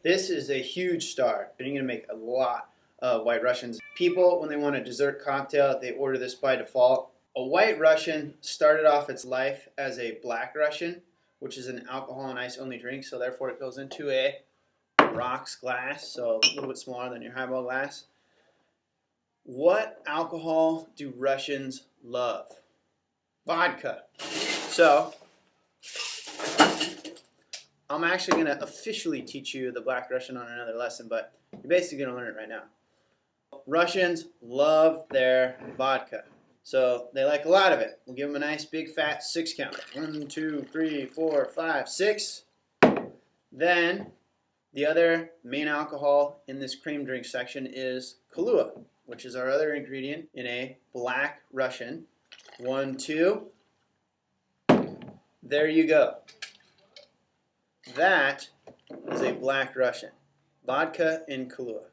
This is a huge star, and you're going to make a lot of White Russians. People, when they want a dessert cocktail, they order this by default. A White Russian started off its life as a Black Russian, which is an alcohol and ice only drink, so therefore it goes into a rocks glass, so a little bit smaller than your highball glass. What alcohol do Russians love? Vodka. So, I'm actually going to officially teach you the Black Russian on another lesson, but you're basically going to learn it right now. Russians love their vodka. So they like a lot of it. We'll give them a nice big fat 6 count. 1, 2, 3, 4, 5, 6. Then the other main alcohol in this cream drink section is Kahlua, which is our other ingredient in a Black Russian. 1, 2. There you go. That is a Black Russian. Vodka and Kahlua.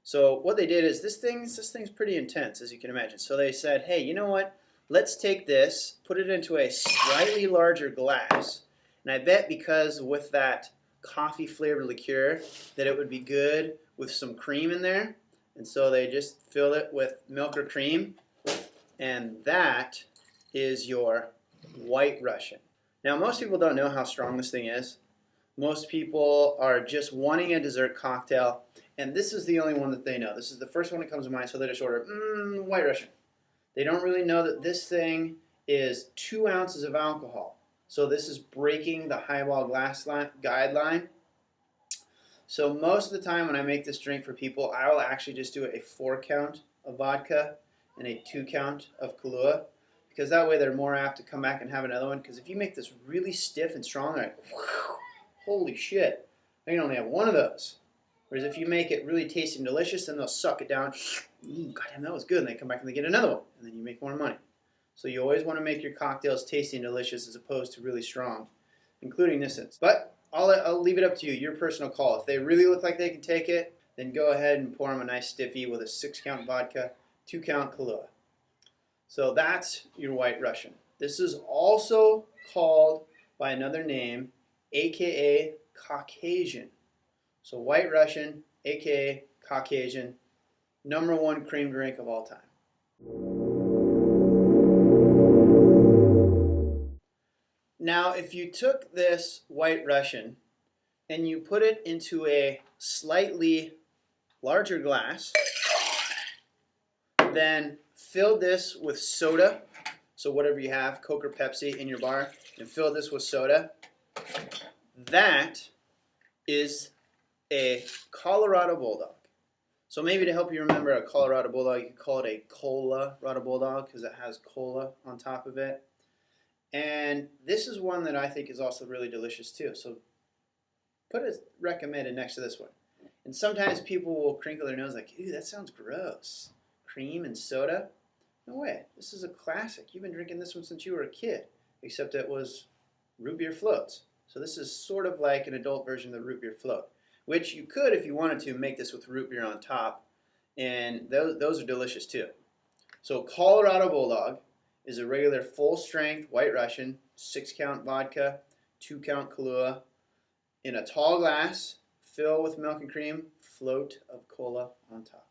So what they did is this thing's pretty intense, as you can imagine. So they said, hey, you know what? Let's take this, put it into a slightly larger glass. And I bet because with that coffee flavored liqueur that it would be good with some cream in there. And so they just filled it with milk or cream. And that is your White Russian. Now most people don't know how strong this thing is. Most people are just wanting a dessert cocktail, and this is the only one that they know. This is the first one that comes to mind, so they just order White Russian. They don't really know that this thing is 2 ounces of alcohol. So this is breaking the highball glass guideline. So most of the time when I make this drink for people, I will actually just do a 4 count of vodka and a 2 count of Kahlua, because that way they're more apt to come back and have another one. Because if you make this really stiff and strong, they're like, holy shit, I can only have one of those. Whereas if you make it really tasty and delicious, then they'll suck it down. Ooh, goddamn, that was good. And they come back and they get another one. And then you make more money. So you always want to make your cocktails tasty and delicious as opposed to really strong, including this instance. But I'll leave it up to you, your personal call. If they really look like they can take it, then go ahead and pour them a nice stiffy with a 6 count vodka, 2 count Kahlua. So that's your White Russian. This is also called by another name, aka Caucasian. So White Russian, aka Caucasian, #1 cream drink of all time. Now if you took this White Russian and you put it into a slightly larger glass, then fill this with soda, so whatever you have, Coke or Pepsi in your bar, and fill this with soda. That is a Colorado Bulldog. So maybe to help you remember a Colorado Bulldog, you could call it a Colorado Bulldog because it has cola on top of it. And this is one that I think is also really delicious too. So put it recommended next to this one. And sometimes people will crinkle their nose like, ew, that sounds gross. Cream and soda? No way. This is a classic. You've been drinking this one since you were a kid, except it was root beer floats. So this is sort of like an adult version of the root beer float, which you could, if you wanted to, make this with root beer on top, and those are delicious too. So Colorado Bulldog is a regular full-strength White Russian, 6 count vodka, 2 count Kahlua, in a tall glass, fill with milk and cream, float of cola on top.